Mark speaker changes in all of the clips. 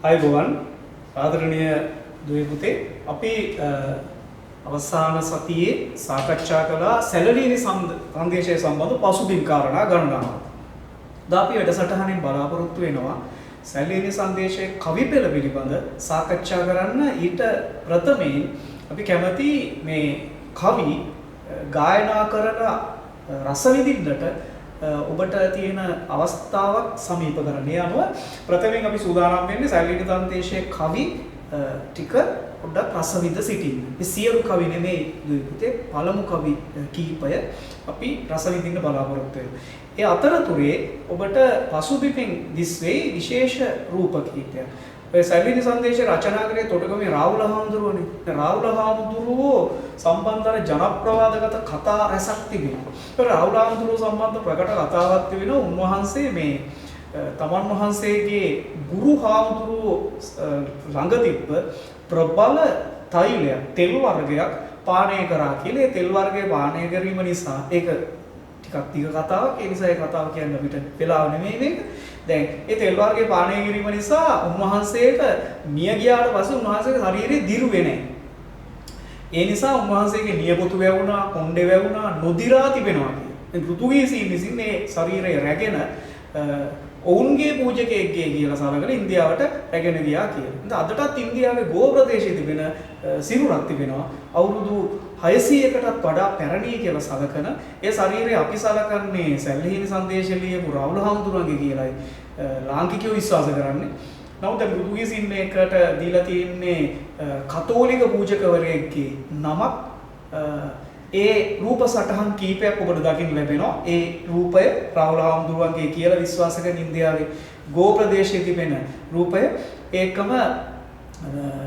Speaker 1: අයිබෝවන් ආදරණීය දුවේ පුතේ අපි අවසාන සතියේ සාකච්ඡා කළා සැලලියනි සංදේශය සම්බන්ධ පසුබිම් කාරණා ගණනාවක්. අද අපි වැඩසටහනින් බලාපොරොත්තු වෙනවා සැලලියනි සංදේශයේ කවි පෙළ පිළිබඳ සාකච්ඡා කරන්න. ඊට ප්‍රථමයෙන් අපි කැමති මේ කවි ගායනා කරන රස විඳින්නට ඔබට තියෙන අවස්ථාවක් සමීප කරන්න. ඒ අනුව ප්‍රථමයෙන් අපි සූදානම් වෙන්නේ සැලලියනි සංදේශයේ කවි ටික පොඩ්ඩක් රස විඳ සිටින්න. මේ සියලු කවි නෙමෙයි දුවේ පළමු කවි කීපය අපි රස විඳින්න බලාපොරොත්තු වෙනවා. ඒ අතරතුරේ ඔබට පසුබිමින් දිස්වේ විශේෂ රූප කීපයක්. ඔය සැලලියනි සංදේශය රචනා කරේ තොටගමේ රාහුල හාමුදුරුවනේ. රාහුල හාමුදුරුවෝ සම්බන්ධව ජනප්‍රවාදගත කතා රැසක් තිබෙනවා. ඒ රාහුල හාමුදුරුවෝ සම්බන්ධ ප්‍රකට කතාවක් තිබෙනවා. උන්වහන්සේ මේ තමන් වහන්සේගේ ගුරු හාමුදුරුවෝ ළඟ තිබ්බ ප්‍රබල තෛලයක් තෙල් වර්ගයක් පානය කරා කියලා. ඒ තෙල් වර්ගය පානය කිරීම නිසා ඒක ටිකක් දිග කතාවක්. ඒ නිසා ඒ කතාව කියන්න අපිට වෙලාව නෙමෙයි මේක. දැන් ඒ තෙල් වර්ගයේ පානය කිරීම නිසා උන්වහන්සේට මිය ගියාට පස්සේ උන්වහන්සේගේ ශරීරය දිරුවේ නැහැ. ඒ නිසා උන්වහන්සේගේ නියපොතු වැවුණා, කොණ්ඩේ වැවුණා, නොදිරා තිබෙනවා කියන. මේ පෘතුගීසීන් විසින් මේ ශරීරය රැගෙන ඔවුන්ගේ පූජකයෙක්ගේ කියලා සලකලා ඉන්දියාවට රැගෙන ගියා කියලා. ඉතින් අදටත් ඉන්දියාවේ ගෝ ප්‍රදේශයේ තිබෙන සිරුරක් තිබෙනවා. අවුරුදු 600කටත් වඩා පැරණි කියලා සලකන ඒ ශරීරය අපි සලකන්නේ සැලලියනි සංදේශය ලියපු රාහුල හාමුදුරුවන්ගේ කියලායි ලාංකිකයෝ විශ්වාස කරන්නේ. නමුත් පෘතුගීසීන් මේකට දීලා තියෙන්නේ කතෝලික පූජකවරයෙක්ගේ නමක්. ඒ රූප සටහන් කීපයක් ඔබට දකින්න ලැබෙනවා. ඒ රූපය රාහුල හාමුදුරුවන්ගේ කියලා විශ්වාස කරන ඉන්දියාවේ ගෝ ප්‍රදේශයේ තිබෙන රූපය. ඒකම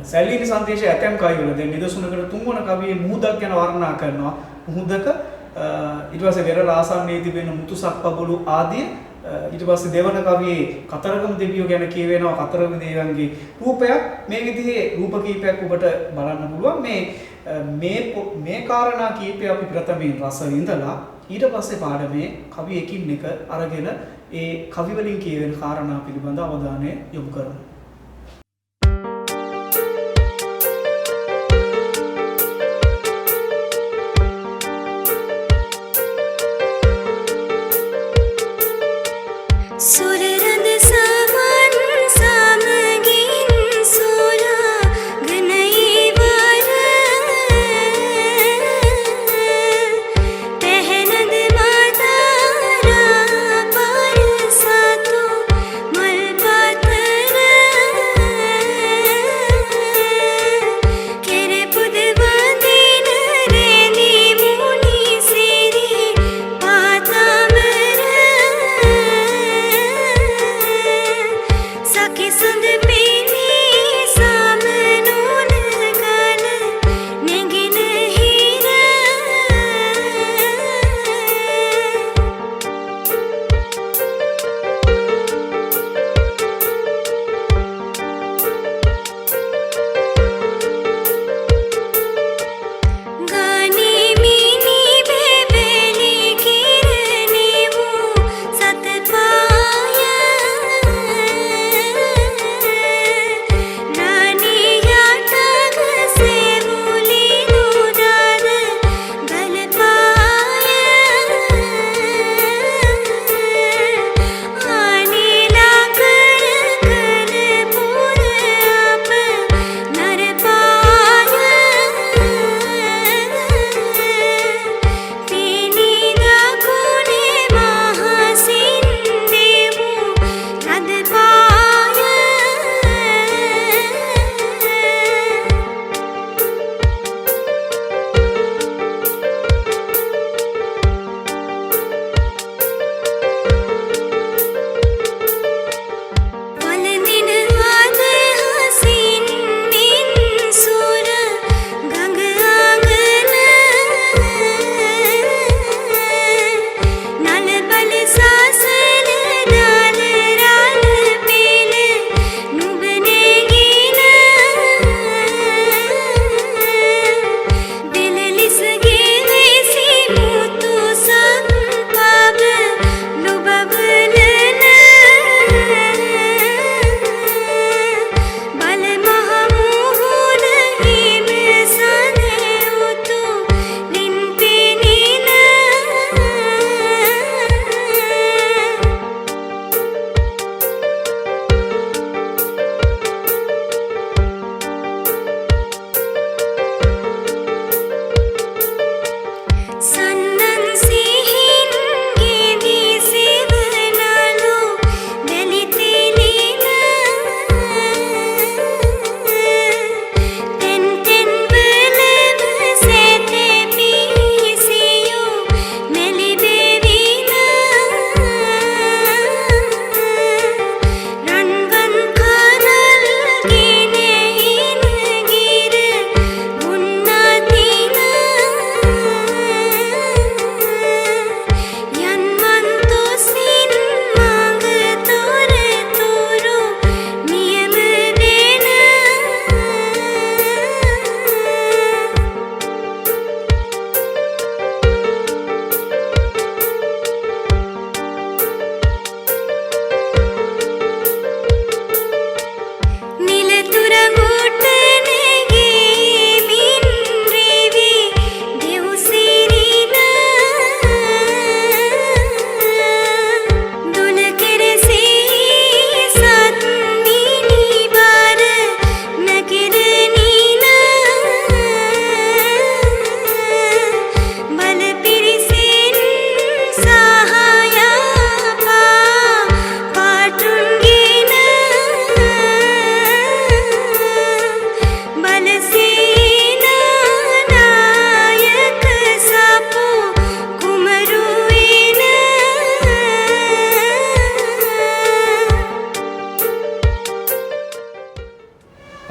Speaker 1: සැලලියනි සංදේශයේ ඇතැම් කවිවල දැන් නිදසුනකට තුන්වන කවියේ මුහුදක් ගැන වර්ණනා කරනවා. මුහුදක ඊට පස්සේ වෙරළ ආසන්නයේ තිබෙන මුතුසක්පබුළු ආදී ඊට පස්සේ දෙවන කවියේ කතරගම දෙවියෝ ගැන කියවෙනවා. කතරගම දෙවියන්ගේ රූපයක් මේ විදිහේ රූප කීපයක් ඔබට බලන්න පුළුවන්. මේ කාරණා කීපය අපි ප්‍රථමයෙන් රස විඳලා ඊට පස්සේ පාඩමේ කවි එකින් එක අරගෙන ඒ කවි වලින් කියවෙන කාරණා පිළිබඳ අවධානය යොමු කරමු.
Speaker 2: Thank you.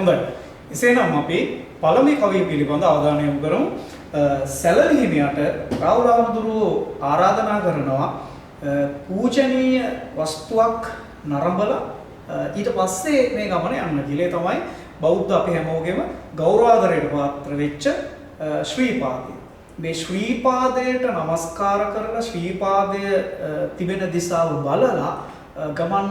Speaker 1: හොඳයි. එසේනම් අපි පළමු කවිය පිළිබඳ අවධානය යොමු කරමු. සැලලි හිමියට රාහුල හාමුදුරුවෝ ආරාධනා කරනවා පූජනීය වස්තුවක් නරඹලා ඊට පස්සේ මේ ගමන යන්න කියලා. ඒ තමයි බෞද්ධ අපි හැමෝගෙම ගෞරවාදරයට පාත්‍ර වෙච්ච ශ්‍රී පාදය. මේ ශ්‍රී පාදයට নমස්කාර කරලා ශ්‍රී පාදය තිබෙන දිශාව බලලා ගමන්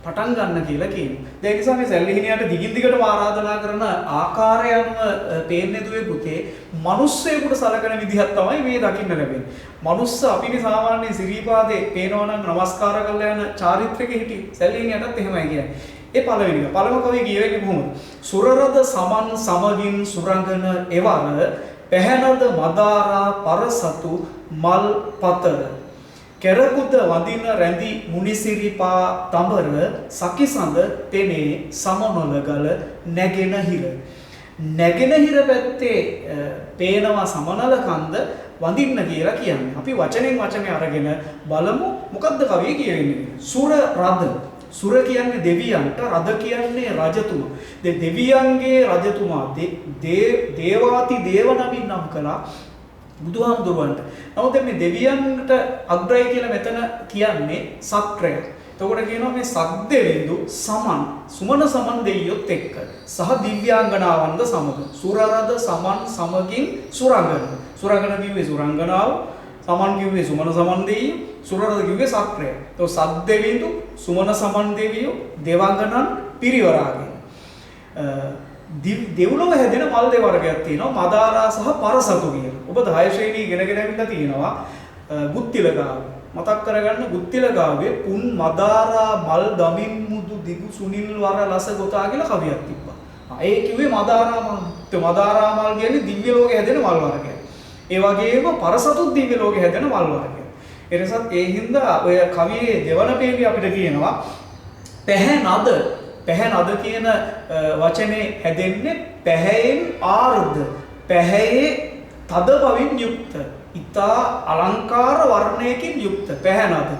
Speaker 1: පටන් ගන්න කියලා කියනවා. ඒ නිසා මේ සැලලිහිණියට දිගින් දිගටම ආරාධනා කරන ආකාරය අනුව පේන්නේ දුවේ පුතේ මිනිස්සෙකුට සලකන විදිහක් තමයි මේ දකින්න ලැබෙන්නේ. මිනිස්ස අපිනේ සාමාන්‍ය සිරීපාදේ පේනවා නම් নমස්කාර කරලා යන චාරිත්‍රක හිටි සැලලිහිණියටත් එහෙමයි කියන්නේ. ඒ පළවෙනි එක. පළම කවිය කියවෙන්නේ කොහොමද? සුරරද සමන් සමගින් සුරංගන එවර පැහැනද මදාරා පරසතු මල් පතර කෙරකුද වදින රැඳි මුනිසිරිපා තඹර සකිසඳ තෙනේ සමනොලගල නැගෙන හිර. නැගෙන හිර පැත්තේ පේනවා සමනල කන්ද වඳින්න කියලා කියන්නේ. අපි වචනෙන් වචනේ අරගෙන බලමු මොකද්ද කවියේ කියවෙන්නේ. සුර රද. සුර කියන්නේ දෙවියන්ට, රද කියන්නේ රජතුමා. දෙවියන්ගේ රජතුමා දේවාති දේව නමින් නම් කළා බුදුහාමුදුරුවන්ට. නමුත් මේ දෙවියන්ට අග්‍රයි කියලා මෙතන කියන්නේ සක්‍රය. එතකොට කියනවා මේ සක්දෙවිඳු සමන් සුමන සමන් දෙයියොත් එක්ක සහ දිව්‍යාංගනාවන්ද සමග සුරරද සමන් සමගින් සුරංගන. සුරංගන කිව්වේ සුරංගනාව, සමන් කිව්වේ සුමන සමන් දෙයියෝ, සුරරද කිව්වේ සක්‍රය. તો සක්දෙවිඳු සුමන සමන් දෙවියෝ දෙවංගනන් පිරිවරාගෙන දෙව්ලොව හැදෙන මල් දෙවර්ගයක් තියෙනවා මදාරා සහ පරසතු කියලා. ඔබ 10 ශ්‍රේණිය ඉගෙනගෙන ඇවිල්ලා තියෙනවා ගුත්තිලගාව. මතක් කරගන්න ගුත්තිලගාවේ පුන් මදාරා මල් දමින් මුදු දිගු සුනිල් වර ලස ගොතා කියලා කවියක් තිබ්බා. ඒ කිව්වේ මදාරා මල්. මදාරා මල් කියන්නේ දිව්‍ය ලෝකේ හැදෙන මල් වර්ගයක්. ඒ වගේම පරසතුත් දිව්‍ය ලෝකේ හැදෙන මල් වර්ගයක්. ඒ නිසා ඒ හින්දා ඔය කවියේ දෙවන පේළිය අපිට කියනවා පැහැනද. පැහැනද කියන වචනේ හැදෙන්නේ පැහැයෙන් ආර්ධ. පැහැයේ තද බවින් යුක්ත. ඊතා අලංකාර වර්ණයකින් යුක්ත පැහැනද.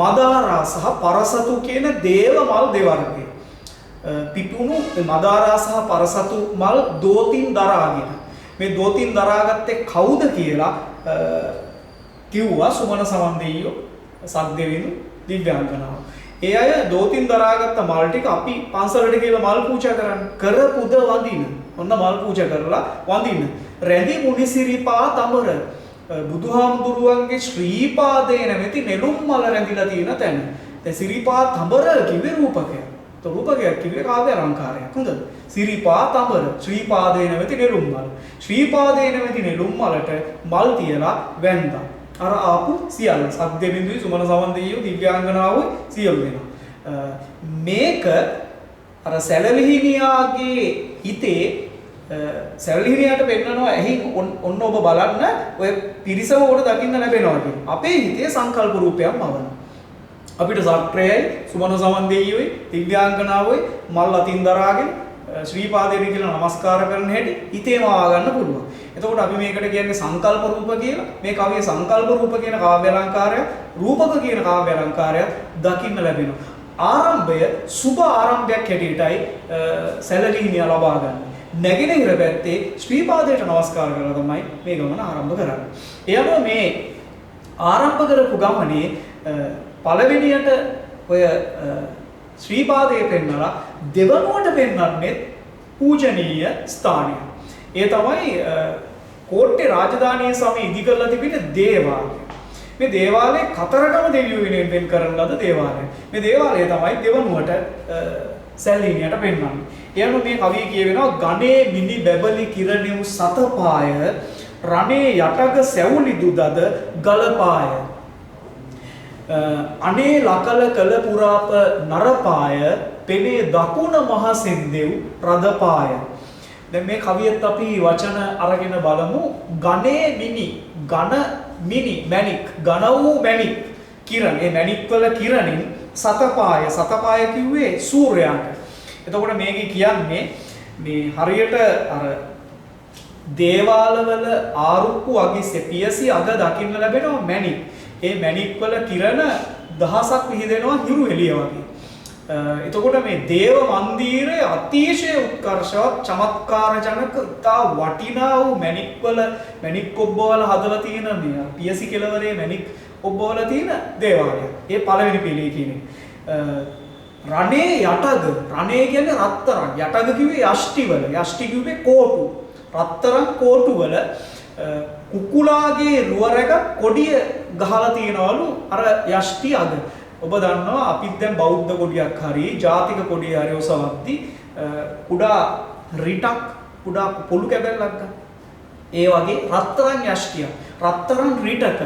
Speaker 1: මදාරා සහ පරසතු කියන දේව මල් දෙවර්ගය. පිටුණු මදාරා සහ පරසතු මල් දෝතින් දරාගෙන. මේ දෝතින් දරාගත්තේ කවුද කියලා කිව්වා සුමන සමන් දෙයියෝ, සක්දෙවිඳු, දිව්‍යාංගනාව. ඒ අය දෝතින් දරාගත්ත මල් ටික අපි පන්සලට කියලා මල් පූජා කරන්න. කර පුද වඳින. ඔන්න මල් පූජා කරලා වඳින. රැඳි මුනිසිරිපා තඹර. බුදුහාමුදුරුවන්ගේ ශ්‍රී පාදේ නැමැති නෙළුම් මල රැඳිලා තියෙන තැන. දැන් සිරිපා තඹර කිව්වේ රූපකයක්. તો රූපකයක් කිව්වේ කාව්‍ය අලංකාරයක්. හොඳද? සිරිපා තඹර ශ්‍රී පාදේ නැමැති නෙළුම් මල. ශ්‍රී පාදේ නැමැති නෙළුම් මලට මල් තියලා වැන්දා. අර ආපු සියල්ල සක්දෙවිඳුයි සුමන සමන් දෙයියෝ දිව්‍යාංගනාවෝ සියලු දෙනා. මේක අර සැලලිහිණියාගේ හිතේ සැලලිහිණියට පෙන්නනවා ඇහි ඔන්න ඔබ බලන්න ඔය පිරිසම උඩ දකින්න ලැබෙනවා කියන්නේ. අපේ හිතේ සංකල්ප රූපයක් මවන. අපිට සක්‍රයයි සුමන සමන් දෙයියෝයි දිව්‍යාංගනාවෝයි මල් අතින් දරාගෙන ශ්‍රී පාදයට කියලා নমස්කාර කරන හැටි හිතේම ආ ගන්න පුළුවන්. එතකොට අපි මේකට කියන්නේ සංකල්ප රූප කියලා. මේ කවියේ සංකල්ප රූප කියන කාව්‍ය අලංකාරය, රූපක කියන කාව්‍ය අලංකාරය දකින්න ලැබෙනවා. ආරම්භය සුබ ආරම්භයක් හැටියටයි සැලලිහිණිය ලබා ගන්න. නැගෙනහිර පැත්තේ ශ්‍රී පාදයට নমස්කාර කරලා තමයි මේ ගමන ආරම්භ කරන්නේ. එයම මේ ආරම්භ කරපු ගමනේ පළවෙනියට ඔය ශ්‍රී පාදයේ පෙන්නලා දෙවනුවට පෙන්වන්නේ පූජනීය ස්ථානය. ඒ තමයි කෝට්ටේ රාජධානිය සමග ඉදි කරලා තිබෙන දේවාලය. මේ දේවාලයේ කතරගම දෙවියෝ වෙනුවෙන් වෙන් කරන ලද දේවාලය. මේ දේවාලය තමයි දෙවනුවට සැලලිහිණියට පෙන්වන්නේ. එයම මේ කවිය කියවෙනවා ගණේ මිනි බැබලි කිරණෙව් සතපාය රණේ යටග සැවුලි දුදද ගලපාය අනේ ලකල කළ පුරාප නරපාය පෙනේ දකුණ මහ සෙන්දෙව් රදපාය. දැන් මේ කවියත් අපි වචන අරගෙන බලමු. ගණේ මිනි ඝන මිනි මණික් ඝන වූ මණික් කිරණ. මේ මණික් වල කිරණින් සතපාය. සතපාය කිව්වේ සූර්යයාට. එතකොට මේකේ කියන්නේ මේ හරියට අර දේවාලවල ආරුක්කු වගේ සෙපියසි අග දකින්න ලැබෙනවා මණික්. ඒ මණික් වල කිරණ දහසක් විහිදෙනවා හිරු එළිය වගේ. එතකොට මේ දේව මන්දිරය අතිශය උත්කර්ෂවත් චමත්කාරජනක තා වටිනා වූ මැණික් ඔබ්බවල හදලා තියෙන මේ පියසි කෙළවරේ මැණික් ඔබ්බවල තියෙන දේවාලය. ඒ පළවෙනි පිළිය කියන්නේ. රණේ යටග රණේ කියන්නේ රත්තරන්. යටග කිව්වේ යෂ්ටිවල. යෂ්ටි කිව්වේ කෝටු. රත්තරන් කෝටු වල කුකුලාගේ රුවරක කොඩිය ගහලා තියනවලු අර යෂ්ටි අග. ඔබ දන්නවා අපිත් දැන් බෞද්ධ කොඩියක් හරි ජාතික කොඩිය හරි ඔසවද්දි කුඩා රිටක් කුඩා පොළු කැබැල්ලක් ගන්න. ඒ වගේ රත්තරන් යෂ්ටිය රත්තරන් රිටක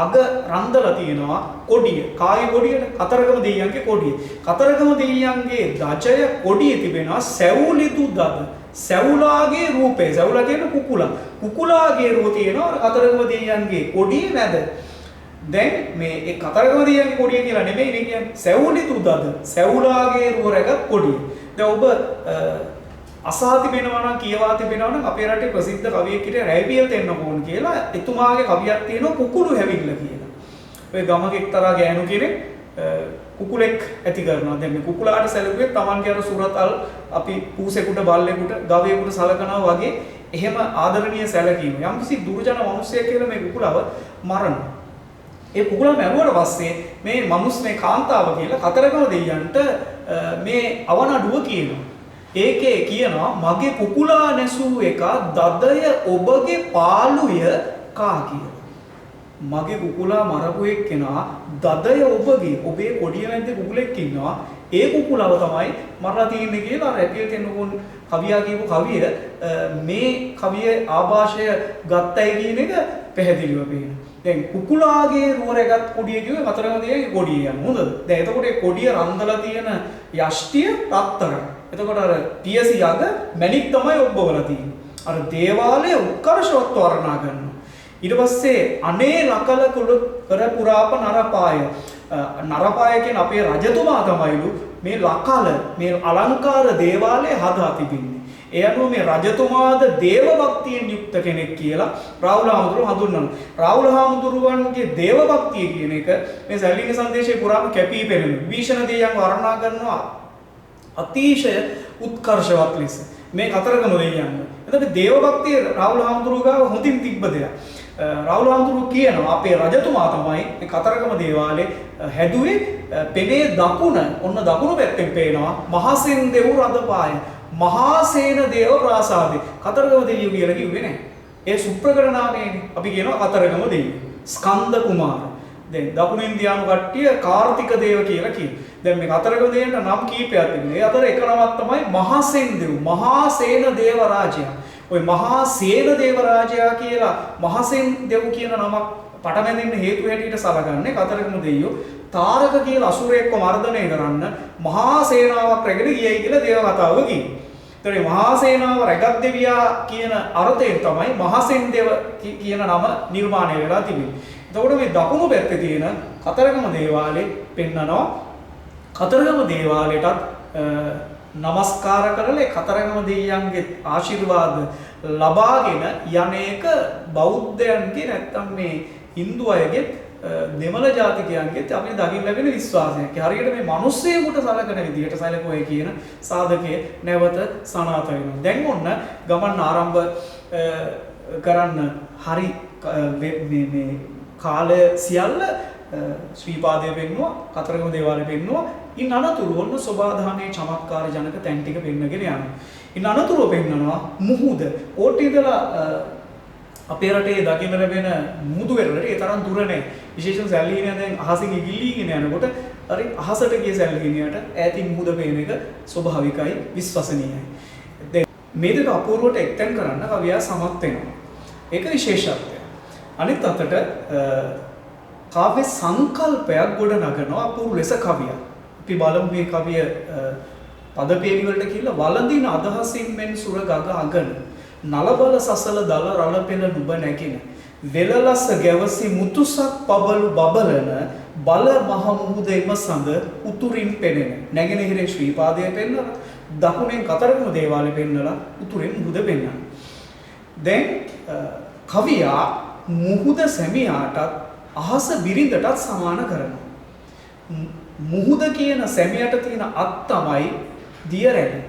Speaker 1: අග රන්දලා තියෙනවා කොඩිය. කාගේ කොඩියද? කතරගම දෙයියන්ගේ කොඩිය. කතරගම දෙයියන්ගේ දජය කොඩියේ තිබෙනවා සැවුලිතු දද. සැවුලාගේ රූපේ. සැවුලා කියන්නේ කුකුලා. කුකුලාගේ රූපය තියෙනවා කතරගම දෙයියන්ගේ කොඩියේ මැද. දැන් මේ ඒ කතරගම දෙයියන්ගේ කොඩිය කියලා නෙමෙයි නේ කියන්නේ. සැවුලිතු දද. සැවුලාගේ රුව රැගත් කොඩිය. දැන් ඔබ අසා තිබෙනවා නම් කියවා තිබෙනවා නම් අපේ රටේ ප්‍රසිද්ධ කවියෙක් හිටිය රැයිපියල් තෙන්නකෝන් කියලා එතුමාගේ කවියක් තියෙනවා කුකුළු හැවිල්ල කියලා. ඔය ගමක එක්තරා ගෑනු කෙනෙක් කුකුලෙක් ඇති කරනවා. දැන් මේ කුකුලාට සැලකුවේ Tamanගේ අර සුරතල් අපි පූසෙකුට බල්ලෙකුට ගවයෙකුට සලකනවා වගේ එහෙම ආදරණීය සැලකීම. යම්කිසි දුර්ජන මිනිසෙක් කියලා මේ කුකුලව මරනවා. ඒ කුකුලා මැරුවට පස්සේ මේ මේ කාන්තාව කියලා කතරගම දෙයියන්ට මේ අවනඩුව කියනවා. ඒකේ කියනවා මගේ කුකුලා නැසූ එක දදය ඔබගේ පාළුය කා කියලා. මගේ කුකුලා මරපු එක්කෙනා දදය ඔබේ කොඩිය මැද්දේ කුකුලෙක් ඉන්නවා. ඒ කුකුලව තමයි මරලා තියෙන්නේ කියලා රැපියල් කෙනෙකුන් කවියා කියපු කවිය මේ කවියේ ආభాෂය ගත්තයි කියන එක පැහැදිලිව පේනවා. දැන් කුකුලාගේ රුවරගත් කොඩිය කිව්වේ කතරගම දෙයියන්ගේ කොඩිය යන හොඳද? දැන් එතකොට ඒ කොඩිය රන්දලා තියෙන යෂ්ටිය රත්තරන්. එතකොට අර පියසි යග මැණික් තමයි ඔබ්බවලා තියෙන්නේ. අර දේවාලය උත්කර්ෂවත් වර්ණනා කරනවා. ඊට පස්සේ අනේ ලකල කුල කර පුරාප නරපාය. නරපාය කියන්නේ අපේ රජතුමා තමයිලු මේ ලකල මේ අලංකාර දේවාලය හදා තිබින්නේ. ඒ අනුව මේ රජතුමාද දේව භක්තියෙන් යුක්ත කෙනෙක් කියලා රාහුල හාමුදුරුවෝ හඳුන්වනවා. රාහුල හාමුදුරුවන්ගේ දේව භක්තිය කියන එක මේ සැලීන සංදේශයේ පුරාම කැපී පෙනෙනවා. විභීෂණ දෙවියන් වර්ණනා කරනවා අතිශය උත්කර්ෂවත් ලෙස මේ කතරගම දෙයියන්. එතකොට දේව භක්තිය රාහුල හාමුදුරුවෝ ගාව හොඳින් තිබ්බ දෙයක්. රාහුල හාමුදුරුවෝ කියනවා අපේ රජතුමා තමයි මේ කතරගම දේවාලේ හැදුවේ. පෙනේ දකුණ ඔන්න දකුණු පැත්තෙන් පේනවා මහසෙන් දෙව් රදපාය. මහාසේන දේව ප්‍රාසාදේ. කතරගම දෙවියෝ කියලා කිව්වේ නැහැ. ඒ සුප්‍රකට නාමයනේ. අපි කියනවා කතරගම දෙවියෝ. ස්කන්ධ කුමාර. දැන් දකුණු ඉන්දියානු කට්ටිය කාර්තික දේව කියලා කියනවා. දැන් මේ කතරගම දෙවියන්ට නම් කීපයක් තිබුණා. ඒ අතර එක නමක් තමයි මහසෙන් දෙව්. මහාසේන දේව රාජයා. ওই මහාසේන දේව රාජයා කියලා මහසෙන් දෙව් කියන නමක් පටබැඳෙන්න හේතු හැටියට සලකන්නේ කතරගම දෙවියෝ තාරක කියලා අසුරයෙක්ව මර්ධනය කරන්න මහා සේනාවක් රැගෙන ගියයි කියලා දේව කතාව කියනවා. ඒතරේ මහා සේනාව රැගත් දෙවියා කියන අර්ථයෙන් තමයි මහසෙන් දෙව කියන නම නිර්මාණය වෙලා තිබෙන්නේ. එතකොට මේ දකුණු පැත්තේ තියෙන කතරගම දේවාලේ පෙන්නනවා කතරගම දේවාලයටත් නමස්කාර කරලා කතරගම දෙවියන්ගේ ආශිර්වාද ලබාගෙන යන්නේක බෞද්ධයන්ගේ නැත්තම් මේ Hindu අයගේ දෙමළ ජාතිකයන්ගෙත් අපිට දකින්න ලැබෙන විශ්වාසයක්. හරියට මේ මිනිස්සෙකුට සලකන විදිහට සැලකුවේ කියන සාධකයේ නැවත සනාථ වෙනවා. දැන් ඔන්න ගමන් ආරම්භ කරන්න හරි මේ කාලය සියල්ල ශ්‍රී පාදයේ පෙන්නවා කතරගම දේවාලයේ පෙන්නවා. ඉන් අනතුරු ඔන්න සෝබාධානයේ චමත්කාර ජනක තැන් ටික පෙන්නගෙන යනවා. ඉන් අනතුරු පෙන්නනවා මුහුද. ඕටි ඉඳලා අපේ රටේ දකින්න ලැබෙන මුහුදු වෙරළට ඒ තරම් දුර නැහැ. විශේෂයෙන් සැලීනිය දැන් අහසින් ඉගිලීගෙන යනකොට හරි අහසට ගිය සැලීනියට ඈතින් මුහුද පේන එක ස්වභාවිකයි විශ්වසනීයයි. දැන් මේ දෙක අපූර්වට එක්තෙන් කරන්න කවියා සමත් වෙනවා. ඒක විශේෂත්වය. අනිත් අතට කාව්‍ය සංකල්පයක් ගොඩ නගනවා අපූර්ව ලෙස කවිය. අපි බලමු මේ කවිය පදපේලි වලට කියලා වළඳින අදහසින් මෙන් සුර ගග අගන නලබල සසල දල රළ පෙළ නුඹ නැගින වෙලලස ගැවසි මුතුසක් පබළු බබලන බල මහ මුහුද එම සඳ උතුරින් පෙනෙන නැගෙනහිරේ ශ්‍රී පාදයේ පෙන්නලා දකුණෙන් කතරගම දේවාලේ පෙන්නලා උතුරෙන් මුහුද පෙන්නනවා. දැන් කවියා මුහුද සැමියාටත් අහස බිරිඳටත් සමාන කරනවා. මුහුද කියන සැමියට තියෙන අත් තමයි දිය රැලි.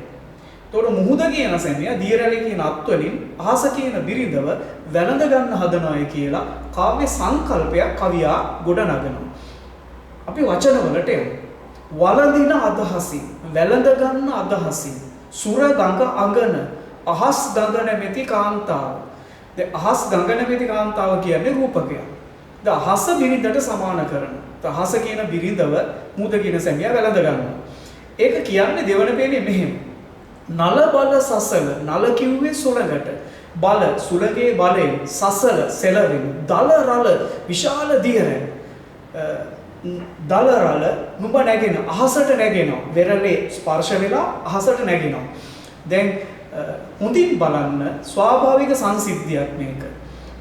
Speaker 1: එතකොට මුහුද කියන සැමියා දිය රැලි කියන අත් වලින් අහස කියන බිරිඳව වැළඳ ගන්න හදනවායි කියලා කාව්‍ය සංකල්පයක් කවියා ගොඩනගනවා. අපි වචනවලට යමු. වළඳින අදහසින්, වැළඳ ගන්න අදහසින්, සුර ගඟ අඟන, අහස් ගඟ නැමැති කාන්තාව. දැන් අහස් ගඟ නැමැති කාන්තාව කියන්නේ රූපකයක්. ද අහස බිරිඳට සමාන කරනවා. අහස කියන බිරිඳව මුහුද කියන සැමියා වැළඳ ගන්නවා. ඒක කියන්නේ දෙවන පේන්නේ මෙහෙම. නල බල සසල, නල කිව්වේ සුළඟට, බල සුළඟේ බලයෙන්, සසල සෙලවෙන, දල රල විශාල දියරැ, දල රල නුඹ නැගෙන අහසට නැගෙනවා. වෙරළේ ස්පර්ශ වෙලා අහසට නැගෙනවා. දැන් හොඳින් බලන්න ස්වාභාවික සංසිද්ධියක් මේක.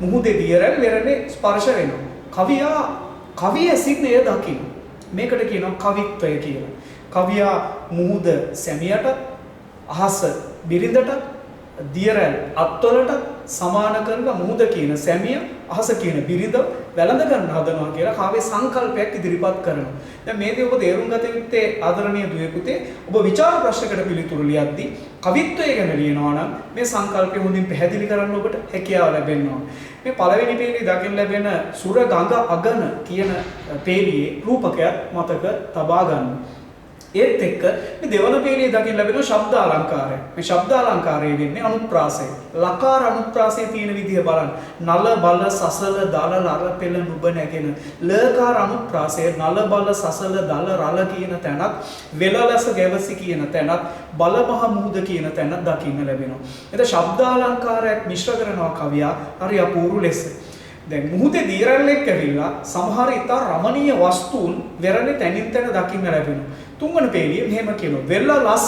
Speaker 1: මුහුදේ දියරැ වෙරළේ ස්පර්ශ වෙනවා. කවිය සිග්නය දකින්න. මේකට කියනවා කවිත්වය කියලා. කවියා මුහුද සැමියට, අහස බිරිඳට, දියරැල් අත්වලට සමාන කරලා මුහුද කියන සැමිය, අහස කියන බිරිඳ වැළඳ ගන්න හදනවා කියලා කාව්‍ය සංකල්පයක් ඉදිරිපත් කරනවා. දැන් මේකේ ඔබ තේරුම් ගත යුත්තේ ආදරණීය දුවේ පුතේ, ඔබ විචාර ප්‍රශ්නකට පිළිතුරු ලියද්දී කවිත්වය ගැන ලියනවා නම් මේ සංකල්පය හොඳින් පැහැදිලි කරන්න ඔබට හැකියාව ලැබෙනවා. මේ පළවෙනි පේළියේ දකින්න ලැබෙන සුර ගඟ අගන කියන පේළියේ රූපකයක් මතක තබා ගන්න. ඒත් එක්ක මේ දෙවන පේළියේ දකින්න ලැබෙන ශබ්ද අලංකාරය. මේ ශබ්ද අලංකාරය වෙන්නේ අනුප්‍රාසය. ලකාර අනුප්‍රාසයේ තියෙන විදිහ බලන්න. නල බල සසල දල රල පෙළ නුඹ නැගෙන. ලකාර අනුප්‍රාසය නල බල සසල දල රල කියන තැනත්, වෙලලස ගැවසි කියන තැනත්, බලමහ මුහුද කියන තැනත් දකින්න ලැබෙනවා. එතන ශබ්ද අලංකාරයක් මිශ්‍ර කරනවා කවියා හරි අපූර්ව ලෙස. දැන් මුහුදේ දීරල්ලෙක් ඇවිල්ලා සමහර ඉතා රමණීය වස්තුන් වෙරළේ තැනින් තැන දකින්න ලැබෙනවා. තුන්වන පේළිය මෙහෙම කියනවා. වෙල ලස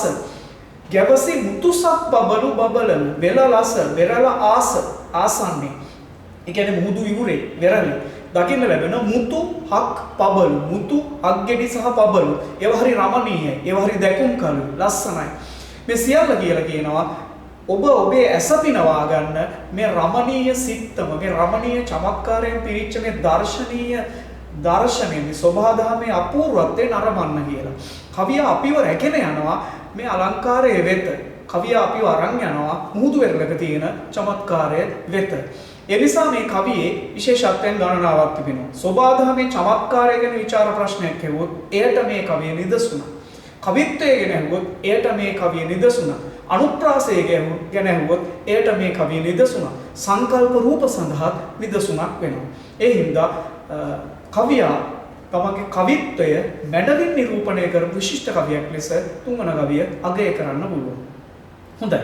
Speaker 1: ගැවසි මුතුසක් බබලු බබලන, වෙල ලස වෙරළ ආසන්නේ. ඒ කියන්නේ මුහුදු ඉවුරේ වෙරළේ දකින්න ලැබෙන මුතු හක් පබලු, මුතු අග්ගෙඩි සහ පබලු. ඒවා හරි රමණීයයි. ඒවා හරි දැකුම් කළු ලස්සනයි. මේ සියල්ල කියලා කියනවා ඔබ ඔබේ ඇස පිනවා ගන්න මේ රමණීය සිත්තම, මේ රමණීය චමත්කාරයෙන් පිරිච්ච මේ දර්ශනයේ මේ සෝභාධාමේ අපූර්වත්වය නරඹන්න කියලා. කවියා අපිව රැගෙන යනවා මේ අලංකාරයේ වෙත. කවියා අපිව අරන් යනවා මුහුදු වෙරළක තියෙන චමත්කාරය වෙත. ඒ නිසා මේ කවියේ විශේෂත්වයන් ගණනාවක් තිබෙනවා. සෝභාධාමේ චමත්කාරය ගැන විචාර ප්‍රශ්නයක් හෙව්වොත් එයට මේ කවිය නිදසුන. කවිත්වය ගැන හෙව්වොත් එයට මේ කවිය නිදසුන. අනුප්‍රාසය ගැන හෙව්වොත් එයට මේ කවිය නිදසුන. සංකල්ප රූප සඳහා නිදසුනක් වෙනවා. ඒ හින්දා කවියා තමගේ කවිත්වය මැඩවින් නිරූපණය කරපු විශිෂ්ට කවියක් ලෙස තුන්වන කවිය අගය කරන්න පුළුවන්. හොඳයි.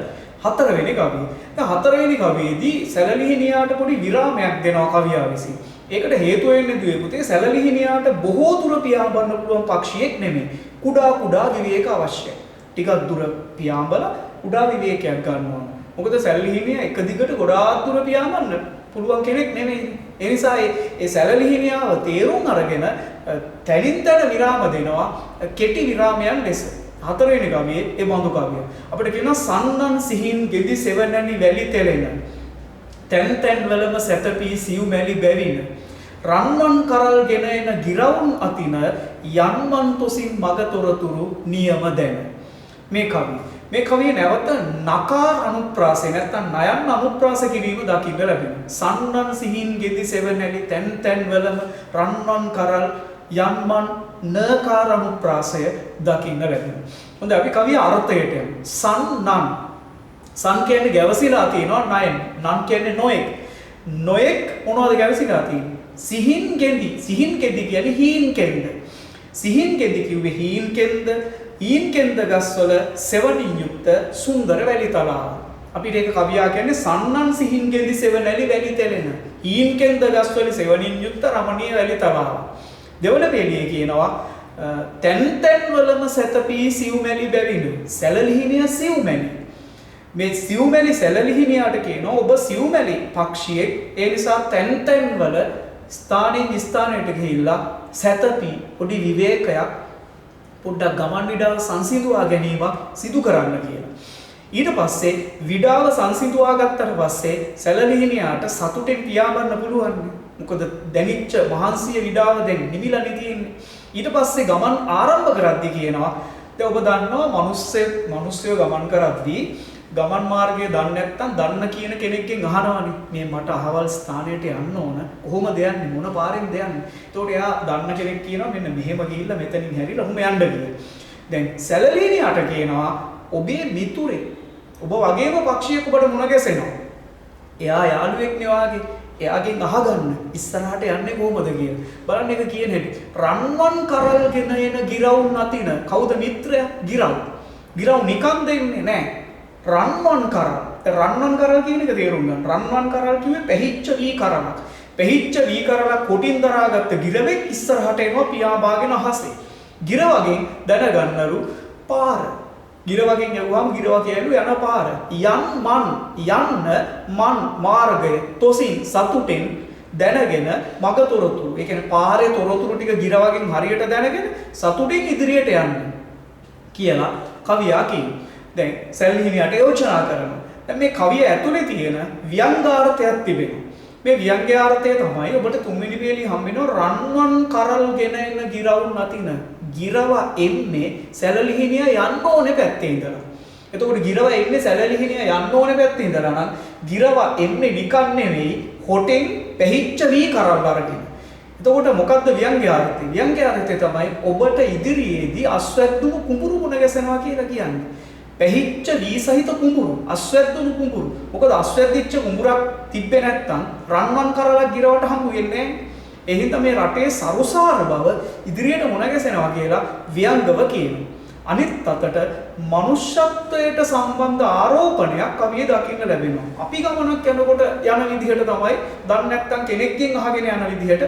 Speaker 1: හතරවෙනි කවිය. දැන් හතරවෙනි කවියේදී සැලලිහිණියාට පොඩි විරාමයක් දෙනවා කවියා විසින්. ඒකට හේතුව වෙන්නේ දුවේ පුතේ සැලලිහිණියාට බොහෝ දුර පියාඹන්න පුළුවන් පක්ෂියෙක් නෙමෙයි. කුඩා විවේක අවශ්‍යයි. ටිකක් දුර පියාඹලා කුඩා විවේකයක් ගන්න ඕන. මොකද සැලලිහිණියා එක දිගට ගොඩාක් දුර පියාඹන්න පුළුවන් කෙනෙක් නෙමෙයි. ඒ නිසා ඒ සැලලිහිණියාව තේරුම් අරගෙන තැනින් තැන විරාම දෙනවා කෙටි විරාමයන් ලෙස. හතරවෙනි කවියේ ඒ බඳු කවිය. අපිට කියනවා සන්නන් සිහින් ගෙදි සෙවණැනි වැලි තෙලෙන. තැන් තැන් වලම සැතපී සිව් මැලි බැවින. රන්වන් කරල්ගෙන එන ගිරවුන් අතින යන්මන් තොසින් මගතොරතුරු නියම දැන. මේ කවිය නැවත නකාර අනුප්‍රාසය නැත්නම් නයන් අනුප්‍රාස කිරීම දකින්න ලැබෙනවා. සන්නන් සිහින් ගෙදි සෙවණැලි තැන් තැන් වලම රන්වන් කරල් යන්මන් නකාර අනුප්‍රාසය දකින්න ලැබෙනවා. හොඳයි අපි කවිය අර්ථයට යමු. සන් කියන්නේ ගැවසිලා තියෙනවා නයන්. නන් කියන්නේ නොයෙක් මොනවද ගැවසිලා තියෙන්නේ? සිහින් ගෙදි කියන්නේ හීන් කෙන්ද. සිහින් ගෙදි කිව්වේ හීන් කෙන්ද. හීන් කෙන්ද ගස්වල සෙවණින් යුක්ත සුන්දර වැලි තලාව. අපිට ඒක කවියා කියන්නේ සන්නන් සිහින් ගෙදි සෙවණැලි වැලි තෙලෙන. හීන් කෙන්ද ගස්වල සෙවණින් යුක්ත රමණීය වැලි තලාව. දෙවන පේළියේ කියනවා තැන් තැන් වලම සැතපී සිව්මැලි බැවින. සැලලිහිණිය සිව්මැලි. මේ සිව්මැලි සැලලිහිණියාට කියනවා ඔබ සිව්මැලි පක්ෂියෙක්. ඒ නිසා තැන් තැන් වල ස්ථානින් ස්ථානයට ගිහිල්ලා සැතපී පොඩි විවේකයක් පොඩ්ඩක් ගමන් විඩාව සංසිඳුවා ගැනීමක් සිදු කරන්න කියලා. ඊට පස්සේ විඩාව සංසිඳුවා ගත්තට පස්සේ සැලලිහිණියාට සතුටෙන් පියාඹන්න පුළුවන්. මොකද දැනිච්ච මහන්සිය විඩාව දැන් නිවිලා තියෙන්නේ. ඊට පස්සේ ගමන් ආරම්භ කරද්දී කියනවා දැන් ඔබ දන්නවා මිනිස්සු ගමන් කරද්දී ගමන් මාර්ගය දන්නේ නැත්නම් දන්න කියන කෙනෙක්ගෙන් අහනවානේ මේ මට අහවල් ස්ථානයට යන්න ඕන කොහොමද යන්නේ මොන පාරෙන්ද යන්නේ එතකොට එයා දන්න කෙනෙක් කියනවා මෙන්න මෙහෙම ගිහිල්ලා මෙතනින් හැරිලා ඔහොම යන්න කියලා දැන් සැලලීනියට කියනවා ඔබේ මිතුරේ ඔබ වගේම පක්ෂියෙක් ඔබට මුණ ගැසෙනවා එයා යාළුවෙක්නේ වාගේ එයාගෙන් අහගන්න ඉස්සරහට යන්නේ කොහොමද කියලා. බලන්න එක කියන හැටි. රන්වන් කරල්ගෙන එන ගිරව් නතින කවුද මිත්‍රයා? ගිරව්. ගිරව් නිකන් දෙන්නේ නැහැ. රන්වන් කරල්. රන්වන් කරල් කියන එක තේරුම් ගන්න. රන්වන් කරල් කිව්වේ පැහිච්ච වී කරලක්. පැහිච්ච වී කරලක් කොටින් දරාගත්ත ගිරවෙක් ඉස්සරහට එනවා පියාඹාගෙන අහසේ. ගිරවගෙන් දැනගන්නලු පාර. ගිරවගෙන් යවුවාම ගිරව කියලු යන පාර. යන්න මන් මාර්ගය තොසින් සතුටෙන් දැනගෙන මග තොරතුරු. ඒ කියන්නේ පාරේ තොරතුරු ටික ගිරවගෙන් හරියට දැනගෙන සතුටින් ඉදිරියට යන්න කියලා කවියා කියනවා. දැන් සැලහිණියට යෝජනා කරනවා. දැන් මේ කවිය ඇතුලේ තියෙන ව්‍යංගාර්ථයක් තිබෙනවා. මේ ව්‍යංගාර්ථය තමයි ඔබට තුන්වෙනි පේළිය හම්බ වෙනවා රන්වන් කරල්ගෙන එන ගිරව් නතින. ගිරව එන්නේ සැලලිහිණිය යන්න ඕනේ පැත්තේ ඉඳලා. එතකොට ගිරව එන්නේ සැලලිහිණිය යන්න ඕනේ පැත්තේ ඉඳලා නම් ගිරව එන්නේ නිකන් නෙවෙයි හොටෙන් පැහිච්ච වී කරල් අරගෙන. එතකොට මොකද්ද ව්‍යංගාර්ථය? ව්‍යංගාර්ථය තමයි ඔබට ඉදිරියේදී අස්වැද්දුණු කුඹුරු මුණ ගැසෙනවා කියලා කියන්නේ. පැහිච්ච වී සහිත කුඹුරු, අස්වැද්දුණු කුඹුරු. මොකද අස්වැද්දිච්ච කුඹුරක් තිබ්බේ නැත්තම් රන්වන් කරලක් ගිරවට හම්බ වෙන්නේ නැහැ. එහින්ද මේ රටේ සරුසාර බව ඉදිරියට මුණ ගැසෙනවා කියලා ව්‍යංගව කියනවා. අනිත් අතට මනුෂ්‍යත්වයට සම්බන්ධ ආරෝපණයක් කවියේ දකින්න ලැබෙනවා. අපි ගමනක් යනකොට යන විදිහට තමයි දන්නේ නැත්නම් කෙනෙක්ගෙන් අහගෙන යන විදිහට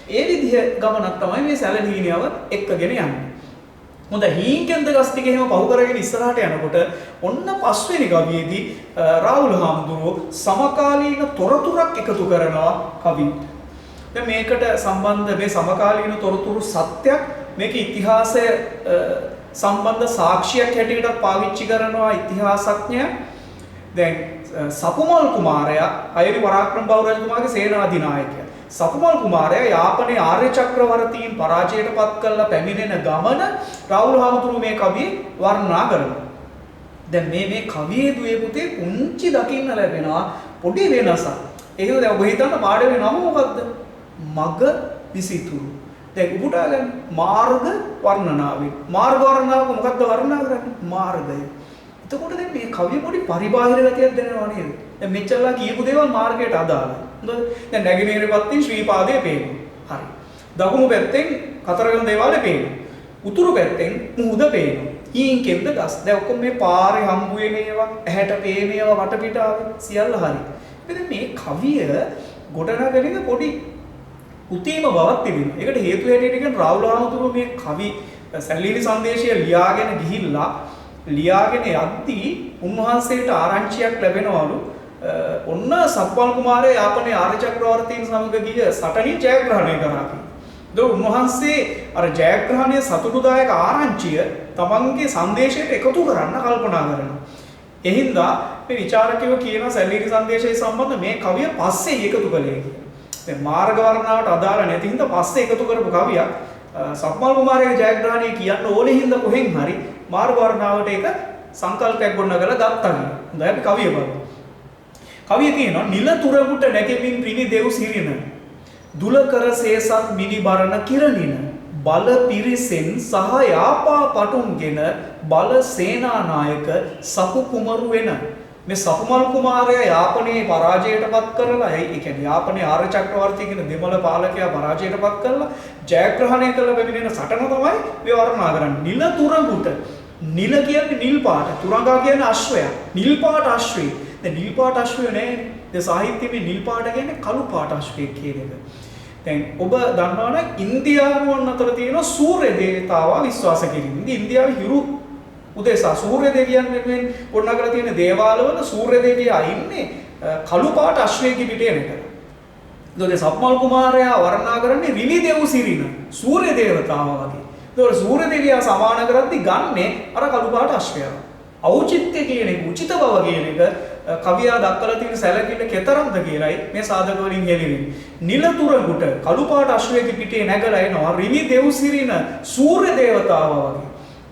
Speaker 1: ඒ විදිහ ගමනක් තමයි මේ සැලලීනියව එක්කගෙන යන්නේ. හොඳ හීන්කෙන්ද ගස් ටික එහෙම පහු කරගෙන ඉස්සරහට යනකොට ඔන්න පස්වෙනි කවියේදී රාහුල හාමුදුරුවෝ සමකාලීන තොරතුරක් එකතු කරනවා කවියට. දැන් මේකට සම්බන්ධ මේ සමකාලීන තොරතුරු සත්‍යයක් මේක ඉතිහාසය සම්බන්ධ සාක්ෂියක් හැටියට පාවිච්චි කරනවා ඉතිහාසඥයා. දැන් සපුමල් කුමාරයා අයරි පරාක්‍රම බහු රජතුමාගේ සේනාධිනායකයා. සපුමල් කුමාරයා යාපනයේ ආර්ය චක්‍රවර්තීන් පරාජයට පත් කළා පැමිණෙන ගමන රාහුල හාමුදුරුවෝ මේ කවියේ වර්ණනා කරනවා. දැන් මේ කවියේ දුවේ පුතේ පුංචි දකින්න ලැබෙනවා පොඩි වෙනසක්. ඒක දැන් ඔබ හිතන්න පාඩමේ නම මොකද්ද? මග විසිතුරු. දැන් උපුටා ගන්න මාර්ග වර්ණනාවේ. මාර්ග වර්ණනාවක මොකක්ද වර්ණනා කරන්නේ? මාර්ගය. එතකොට දැන් මේ කවිය පොඩි පරිබාහිර ගතියක් දැනෙනවා නේද? දැන් මෙච්චරලා කියපු දේවල් මාර්ගයට අදාළයි. හොඳද? දැන් නැගෙනහිර පැත්තෙන් ශ්‍රී පාදයේ පේනවා. හරි. දකුණු පැත්තෙන් කතරගම දේවාලේ පේනවා. උතුරු පැත්තෙන් මුහුද පේනවා. ඊයින්කෙන්ද ගස්. දැන් ඔක්කොම මේ පාරේ හම්බ වෙන ඒවා, ඇහැට පේන ඒවා වටපිටාවේ සියල්ල හරි. ඉතින් මේ කවිය ගොඩනගන පොඩි උතීම බවක් තිබෙනවා. ඒකට හේතු හැටියට කියන රාහුල හාමුදුරුවෝ මේ කවි සැලලිහිණි සංදේශය ලියාගෙන යද්දී උන්වහන්සේට ආරංචියක් ලැබෙනවලු ඔන්න සප්පල් කුමාරයා යාපනයේ ආර්ය චක්‍රවර්තීන් සමග ගිය සටනින් ජයග්‍රහණය කරා කියලා. ඒක උන්වහන්සේ අර ජයග්‍රහණය සතුටුදායක ආරංචිය තමන්ගේ සංදේශයට එකතු කරන්න කල්පනා කරනවා. එහින්දා මේ විචාරකයෝ කියන සැලලිහිණි සංදේශය සම්බන්ධ මේ කවිය පස්සේ එකතු කළේ කියලා. දැන් මාර්ග වර්ණාවට අදාළ නැති හින්දා පස්සේ එකතු කරපු කවියක් සප්පල් කුමාරයාගේ ජයග්‍රහණය කියන්න ඕනේ හින්දා කොහෙන් හරි මාර්ග වර්ණාවට ඒක සංකල්පයක් ගොඩනගලා ගත්තා කියලා. හොඳයි අපි කවිය බලමු. කවිය කියනවා නිල තුරගුට නැගෙමින් පිණි දෙව් සිරින දුල කර සේසත් මිනි බරණ කිරණින බල පිරිසෙන් සහ යාපා පටුන්ගෙන බල සේනානායක සපු කුමරු වෙන මේ සපුමල් කුමාරයා යාපනයේ පරාජයටපත් කරලා ඒ කියන්නේ යාපනයේ ආර්ය චක්‍රවර්තී කියන දෙමළ පාලකයා පරාජයටපත් කරලා ජයග්‍රහණය කළ බැවින සටන තමයි මේ වර්ණනා කරන්නේ. නිල තුරගුට නිල කියන්නේ නිල් පාට, තුරංගා කියන්නේ අශ්වයා. නිල් පාට අශ්වය. දැන් නිල් පාට අශ්වය නෑ. දැන් සාහිත්‍යයේ නිල් පාට කියන්නේ කළු පාට අශ්වයෙක් කියන එක. දැන් ඔබ දන්නවනේ ඉන්දියානුවන් අතර තියෙන සූර්ය දේවතාවා විශ්වාස කිරීම. ඉන්දියාවේ හිරු උදේසා සූර්ය දෙවියන් වෙනුවෙන් ගොඩනගලා තියෙන දේවාලවල සූර්ය දෙවියා ඉන්නේ කළු පාට අශ්වයෙක් පිට එනක. ඒකෝද සප්මල් කුමාරයා වර්ණනා කරන්නේ රිලි දෙව් සිරින සූර්ය දේවතාවා වගේ. ඒකෝද සූර්ය දෙවියා සමාන කරද්දි ගන්නේ අර කළු පාට අශ්වයා. ඖචිත්‍ය කියන එක උචිත බව කියන එක කවියා දක්වලා තියෙන සැලකිල්ල කෙතරම්ද කියලායි මේ සාධක වලින් හෙළිවෙන්නේ. නිලතුරකට කළු පාට අශ්වයේ පිටේ නැගලා එනවා රිවි දෙව්සිරින සූර්ය දේවතාවා වගේ.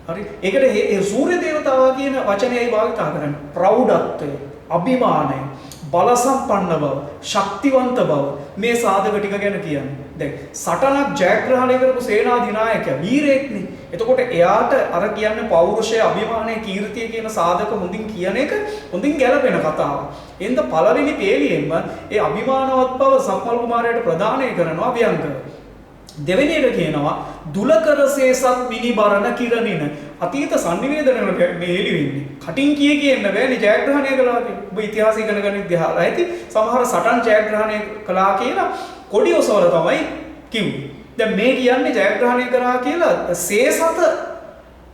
Speaker 1: හරි. ඒකට මේ සූර්ය දේවතාවා කියන වචනයයි භාවිත කරන්නේ. ප්‍රෞಢත්වය, අභිමානය, බල සම්පන්න බව, ශක්තිවන්ත බව මේ සාධක ටික ගැන කියන්නේ. දැන් සටනක් ජයග්‍රහණය කරපු සේනාධිනායකයා වීරයෙක්නේ. එතකොට එයාට අර කියන්නේ පෞරුෂය, අභිමානය, කීර්තිය කියන සාධක හොඳින් කියන එක හොඳින් ගැලපෙන කතාවක්. එහෙනම් පළවෙනි පේලියෙම ඒ අභිමානවත් බව සක්මල් කුමාරයාට ප්‍රදානය කරනවා ව්‍යංගව. දෙවෙනියට කියනවා දුලකරසේසත් මිනිබරණ කිරණින. අතීත sannivedana වලට මේ එළි වෙන්නේ. කටින් කියන්න බෑනේ ජයග්‍රහණය කළා කියලා. ඔබ ඉතිහාසය ඉගෙන ගන්න විදිහලා ඇති සමහර සටන් ජයග්‍රහණය කළා කියලා කොඩි ඔසවල තමයි කිව්වේ. දැන් මේ කියන්නේ ජයග්‍රහණය කරා කියලා සේසත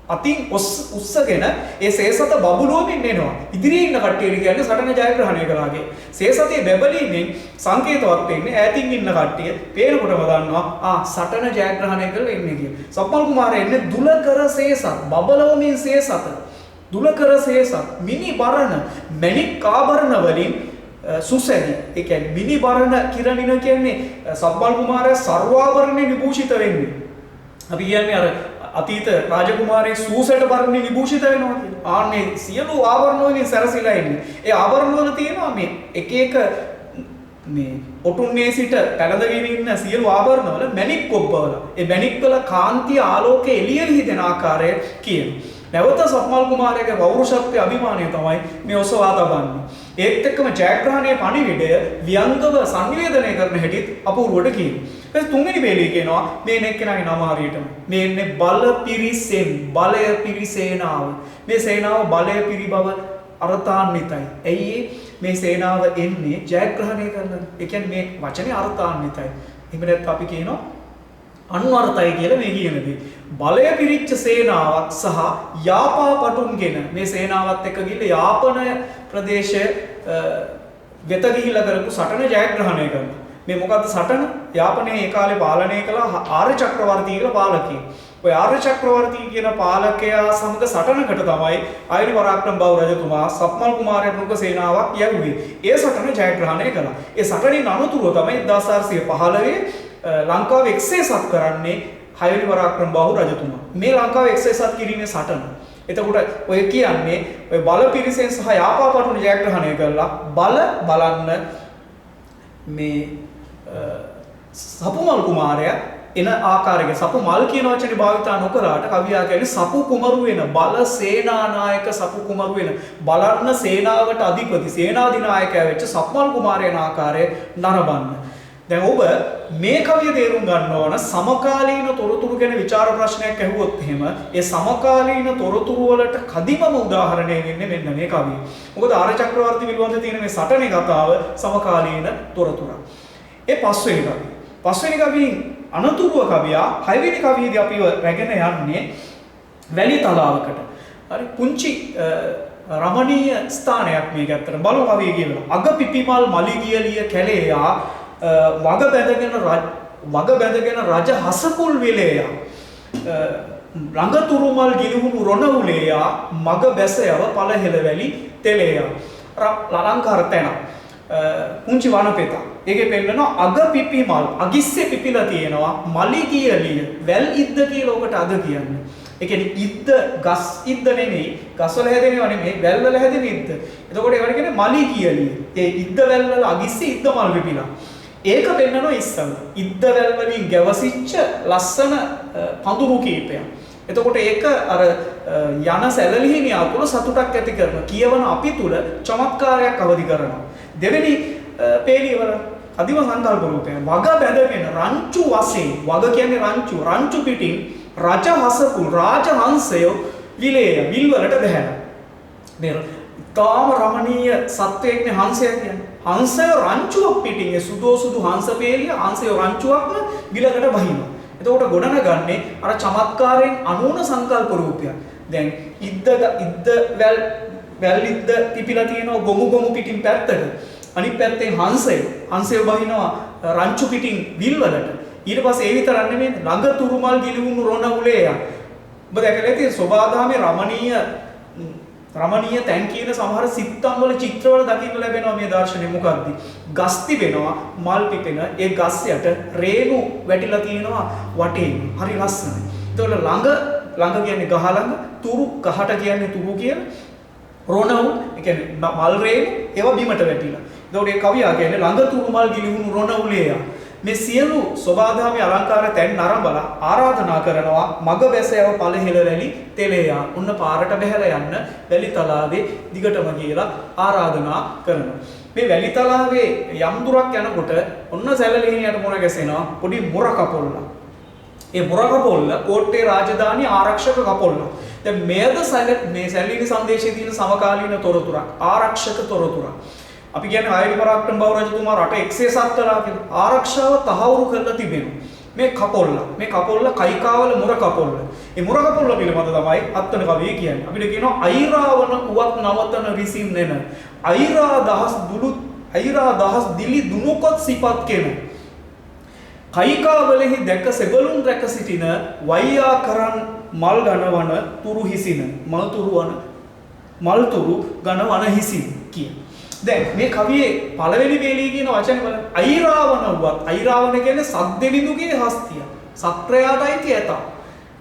Speaker 1: අතින් උස්සගෙන ඒ සේසත බබළුවමින් එනවා. ඉදිරියේ ඉන්න කට්ටියට කියන්නේ සටන ජයග්‍රහණය කළා කියලා. සේසතේ බබලීමෙන් සංකේතවත් වෙන්නේ ඈතින් ඉන්න කට්ටිය පේනකොටම දන්නවා සටන ජයග්‍රහණය කරලා ඉන්නේ කියලා. සක්මල් කුමාරයා එන්නේ දුලකර සේසත් බබලවමින් සේසත. දුලකර සේසත් මිනි බරණ මණික් ආභරණ වලින් සුසැදි. ඒ කියන්නේ මිනි බරණ කිරණින කියන්නේ සක්මල් කුමාරයා සර්වාභරණේ විභූෂිත වෙන්නේ. අපි කියන්නේ අර අතීත රාජකුමාරයෙක් සූසට බරණේ විභූෂිත වෙනවා කියලා. ආන්නේ සියලු ආභරණ වලින් සැරසිලා ඉන්නේ. ඒ ආභරණ වල තියෙනවා මේ එක එක මේ ඔටුන්නේ සිට පැලඳගෙන ඉන්න සියලු ආභරණ වල මණික් කොබ්බවල. ඒ මණික් වල කාන්තිය ආලෝකයේ එළිය විහිදෙන ආකාරය කියනවා. නැවත සක්මල් කුමාරයාගේ පෞරුෂත්වයේ අභිමානය තමයි මේ ඔසවා තබන්නේ. ඒත් එක්කම ජයග්‍රහණයේ පණිවිඩය ව්‍යංගව sannivedanaya කරන හැටිත් අපූර්වට කියනවා. ඊට තුන්වෙනි පේළිය කියනවා මේ එක්කෙනාගේ නම හරියටම. මේ එන්නේ බල පිරිසෙන් බලය පිරිසේනාව. මේ සේනාව බලය පිරිබව අර්ථාන්විතයි. ඇයි මේ සේනාව එන්නේ ජයග්‍රහණය කරන්න. ඒ කියන්නේ මේ වචනේ අර්ථාන්විතයි. එහෙම නැත්නම් අපි කියනවා අන්වර්ථයි කියලා මේ කියනදී බලය පිරිච්ච සේනාවක් සහ යාපාපටුන්ගෙන මේ සේනාවත් එක්ක ගිහිල්ලා යාපන ප්‍රදේශය වෙත ගිහිල්ලා කරපු සටන ජයග්‍රහණය කරනවා. මේ මොකද්ද සටන? යාපනයේ ඒ කාලේ පාලනය කළ ආර්ය චක්‍රවර්ති කියලා පාලකයෙක්. ඔය ආර්ය චක්‍රවර්ති කියන පාලකයා සමග සටනකට තමයි ආයුධ පරාක්‍රම බහු රජතුමා සක්මල් කුමාරයා ප්‍රමුඛ සේනාවක් යැව්වේ. ඒ සටන ජයග්‍රහණය කළා. ඒ සටනින් අනතුරුව තමයි 1415 ලංකාව එක්සේසත් කරන්නේ හයවැනි පරාක්‍රම බහු රජතුමා. මේ ලංකාව එක්සේසත් කිරීමේ සටන. එතකොට ඔය කියන්නේ ඔය බල පිරිසෙන් සහ යාපාපටුන් ජයග්‍රහණය කළා. බලන්න මේ සපුමල් කුමාරයා එන ආකාරයක සපු මල් කියන වචනේ භාවිතා නොකරාට කවියා කියන්නේ සපු කුමරු වෙන බල සේනානායක සපු කුමරු වෙන බලන්න සේනාවට අධිපති සේනාධිනායකයා වෙච්ච සපුමල් කුමාරයන ආකාරය නරඹන්න. දැන් ඔබ මේ කවිය තේරුම් ගන්න ඕන සමකාලීන තොරතුරු ගැන විචාර ප්‍රශ්නයක් ඇහුවොත් එහෙම ඒ සමකාලීන තොරතුරු වලට කදිමම උදාහරණය වෙන්නේ මෙන්න මේ කවිය. මොකද ආර්ය චක්‍රවර්ති පිළිබඳ තියෙන මේ සටනේ කතාව සමකාලීන තොරතුරක්. ඒ පස්වෙනි කවියෙන් අනතුරුව කවියා හයවෙනි කවියේදී අපිව රැගෙන යන්නේ වැලි තලාවකට. හරි පුංචි රමණීය ස්ථානයක් මේක ඇත්තට බලමු කවිය කියනවා. අග පිපිමල් මලිගියලිය කැලේයා වග බැඳගෙන රජ හසකුල් වෙලේයා ළඟ තුරුමල් ගිලිහුණු රොණවුලේයා මග බැස යව පළහෙළ වැලි තෙලේයා ලලංකාර තැන පුංචි වනපෙතා. ඒකේ පෙන්නනවා අග පිපිමල් අගිස්සේ පිපිලා තියෙනවා මලිගියලිය වැල් ඉද්ද කියලා ඔකට අග කියන්නේ. ඒ කියන්නේ ඉද්ද ගස් ඉද්ද නෙමෙයි ගස් වල හැදෙනව නෙමෙයි වැල් වල හැදෙන ඉද්ද. එතකොට ඒවට කියන්නේ මලිගියලිය. ඒ ඉද්ද වැල් වල අගිස්සේ ඉද්ද මල් පිපිලා. ඒක පෙන්නනවා ඉස්සල. ඉද්ද වැල් වලින් ගැවසිච්ච ලස්සන පඳුරු කීපයක්. එතකොට ඒක අර යන සැලලිහිණිය අකුල සතුටක් ඇති කරන කියවන අපි තුල චමත්කාරයක් අවදි කරනවා. දෙවෙනි පේළිය වල අදිම සංකල්ප රූපය වග බැඳගෙන රංචු වශයෙන් වග කියන්නේ රංචු පිටින් රජ හසකුල් රාජ හංසය විලේය විල් වලට බැහැලා. මේ තාම රමණීය සත්වයක්නේ හංසය කියන්නේ. හංසය රංචුවක් පිටින් ඒ සුදු හංස පේළිය හංසය රංචුවක්ම විලකට බහිනවා. එතකොට ගොඩනගන්නේ අර චමත්කාරයෙන් අනුන සංකල්ප රූපයක්. දැන් ඉද්ද වැල් ඉද්ද පිපිලා තියෙනවා ගොමු පිටින් පැත්තට. අනිත් පැත්තෙන් හංසය බහිනවා රංචු පිටින් විල් වලට. ඊට පස්සේ ඒ විතරක් නෙමෙයි ළඟ තුරුමල් ගිලිහුණු රොණ උලේය. ඔබ දැකලා තියෙන සෝබාදාමේ රමණීය රමණීය තැන් කියන සමහර සිත්තම් වල චිත්‍රවල දකින්න ලැබෙනවා මේ දර්ශනේ. මොකක්ද? ගස් තිබෙනවා, මල් පිපෙන. ඒ ගස් යට රේණු වැටිලා තියෙනවා වටේ. හරි ලස්සනයි. ඒතකොට ළඟ කියන්නේ ගහ ළඟ, තුරු ගහට කියන්නේ තුරු කියලා. රොණවුල් ඒ කියන්නේ මල් රේණු ඒවා බිමට වැටිලා. ඒතකොට ඒ කවියා කියන්නේ ළඟ තුරු මල් ගිලිහුණු රොණවුලේ මේ සියලු සෝභාධාමී අලංකාර තැන් නරඹලා ආරාධනා කරනවා මග බැසයව ඵලහෙල වැලි තෙලේයා. උන්න පාරට බැහැලා යන්න වැලි තලාවේ දිගටම කියලා ආරාධනා කරනවා. මේ වැලි තලාවේ යම් දුරක් යනකොට ඔන්න සැලලිහිණියට මුණ ගැසෙනවා පොඩි මුර කපොල්ල. ඒ මුර කපොල්ල කෝට්ටේ රාජධානී ආරක්ෂක කපොල්ල. දැන් මෙයද මේ සැලලිහිණි සංදේශයේ තියෙන සමකාලීන තොරතුරක්, ආරක්ෂක තොරතුරක්. අපි කියන්නේ ආයුධ පරාක්‍රම බහු රජතුමා රට එක්සේ සත්තරා කියලා ආරක්ෂාව තහවුරු කරලා තිබෙනවා. මේ කපොල්ල කයිකාවල මුර කපොල්ල. මේ මුර කපොල්ල පිළිබඳ තමයි අත්වන කවිය කියන්නේ. අපිට කියනවා අයිරාවන උවත් නවතන රිසින් නෙන. අයිරා දහස් දිලි දුනුකොත් සිපත් කෙන. කයිකාවලෙහි දැක සෙබළුන් රැක සිටින වයියා කරන් මල් ගණවන තුරු හිසින. මල් තුරු ගණවන හිසින් කියන. දැන් මේ කවියේ පළවෙනි වේලී කියන වචනේ බලන්න. අයිරාවන වුවත් අයිරාවන කියන්නේ සද්දෙවිඳුගේ හස්තිය. සත්‍රයාටයි තියතා.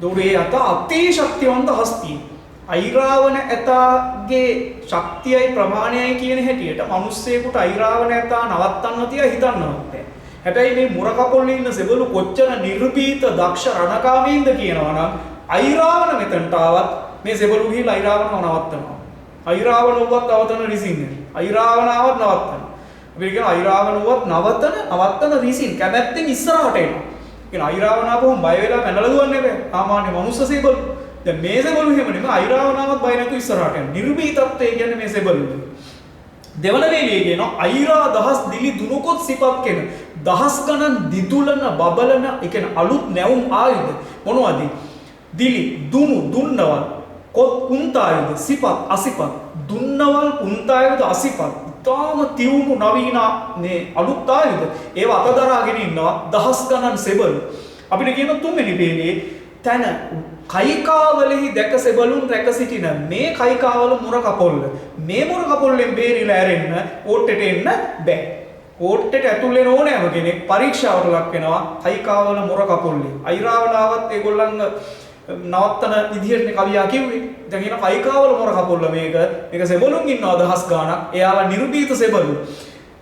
Speaker 1: දොරේ යත අති ශක්තිවන්ත හස්තිය. අයිරාවන ඇතාගේ ශක්තියයි ප්‍රමාණයයි කියන හැටියට මිනිස්සෙකුට අයිරාවන ඇතා නවත්තන්න තියා හිතන්නවත් බැහැ. හැබැයි මේ මුර කපොල්ලේ ඉන්න සෙබළු කොච්චර නිර්භීත දක්ෂ රණකාමීන්ද කියනවා නම් අයිරාවන මෙතනට ආවත් මේ සෙබළු ගිහිල්ලා අයිරාවනව නවත්තනවා. අයිරාවන වුවත් නවතන රිසින්නේ. අයිරාවනාවත් නවත්තන. අපි කියන අයිරාවනුවත් නවත්තන රිසින් කැමැත්තෙන් ඉස්සරහට එනවා. කියන අයිරාවනාවම බය වෙලා පැනලා දුවන්නේ නැහැ. සාමාන්‍ය මනුස්ස සේබළු. දැන් මේ සේබළු එහෙම නෙමෙයි. අයිරාවනාවත් බය නැතුව ඉස්සරහට යනවා. නිර්භීතත්වය කියන්නේ මේ සේබළු. දෙවන වේලියේ කියනවා අයිරා දහස් දිලි දුනුකොත් සිපත් කෙන. දහස් ගණන් දිදුලන බබලන ඒ කියන්නේ අලුත් නැවුම් ආයුධ මොනවද? දිලි දුනු දුන්නවල් කොත් කුන්තායුධ සිපත් අසිපත් දුන්නවල් කුන්තායුධ අසිපත් තාම තියුණු නවීන මේ අලුත් ආයුධ ඒව අතදරාගෙන ඉන්නවා දහස් ගණන් සෙබළු. අපිට කියන තුන්වෙනි පේළියේ තන කයිකාවලෙහි දැක සෙබළුන් රැක සිටින මේ කයිකාවල මුර කපොල්ල. මේ මුර කපොල්ලෙන් බේරිලා ඇරෙන්න ඕට්ටෙට එන්න බෑ. ඕට්ටෙට ඇතුල් වෙන ඕනෑම කෙනෙක් පරීක්ෂාවට ලක් වෙනවා කයිකාවල මුර කපොල්ලේ. අයිරාවලාවත් ඒගොල්ලන් නවත්තන විදිහට කවියා කිව්වේ. දැන් කියන කයිකාවල මොර කපොල්ල මේක සෙබළුන් ඉන්නවා දහස් ගාණක්. එයාලා නිර්භීත සෙබළු.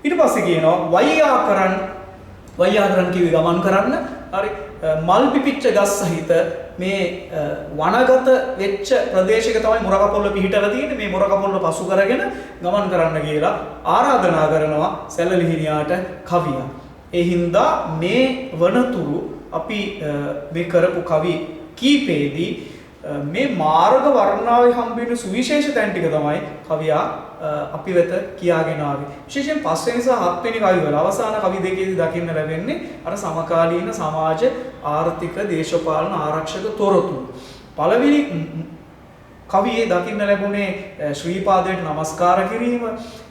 Speaker 1: ඊට පස්සේ කියනවා වයියා කරන් කිව්වේ ගමන් කරන්න. හරි මල් පිපිච්ච ගස් සහිත මේ වනගත වෙච්ච ප්‍රදේශයක තමයි මොර කපොල්ල පිහිටලා තියෙන්නේ. මේ මොර කපොල්ල පසු කරගෙන ගමන් කරන්න කියලා ආරාධනා කරනවා සැලලිහිණියාට කවියා. ඒ හින්දා මේ වනතුරු අපි මේ කරපු කවි කීපේදී මේ මාර්ග වර්ණාවේ හම්බෙන සුවිශේෂ තැන් ටික තමයි කවියා අපි වෙත කියාගෙන ආවේ. විශේෂයෙන් 5 වෙනි සහ 7 වෙනි කවි වල අවසාන කවි දෙකේදී දකින්න ලැබෙන්නේ අර සමකාලීන සමාජ ආර්ථික දේශපාලන ආරක්ෂක තොරතුරු. පළවෙනි කවියේ දකින්න ලැබුණේ ශ්‍රීපාදයට නමස්කාර කිරීම.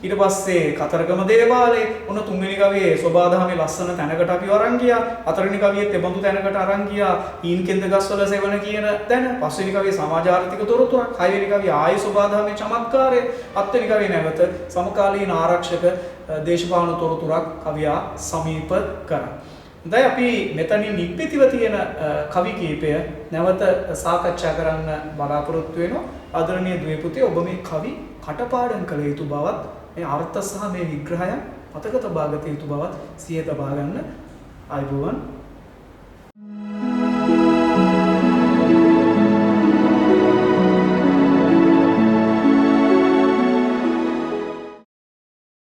Speaker 1: ඊට පස්සේ කතරගම දේවාලය. ඔන්න තුන්වෙනි කවියේ සෝබාදහමේ ලස්සන තැනකට අපි අරන් ගියා. හතරවෙනි කවියේත් එබඳු තැනකට අරන් ගියා. ඊන් කෙන්ද ගස්වල සෙවණ කියන තැන. පස්වෙනි කවියේ සමාජ ආර්ථික තොරතුරක්. හයවෙනි කවියේ ආය සෝබාදහමේ චමත්කාරය. හත්වෙනි කවියේ නැවත සමකාලීන ආරක්ෂක දේශපාලන තොරතුරක් කවියා සමීප කරා. දැන් අපි මෙතනින් නිබ්බිතිව තියෙන කවි කීපය නැවත සාකච්ඡා කරන්න බලාපොරොත්තු වෙනවා. ආදරණීය ද්වේපුතේ ඔබ මේ කවි කටපාඩම් කළ යුතු බවත් මේ අර්ථ සහ මේ විග්‍රහයන් මතක තබා ගත යුතු බවත් සිහිය තබා ගන්න. ආයුබෝවන්.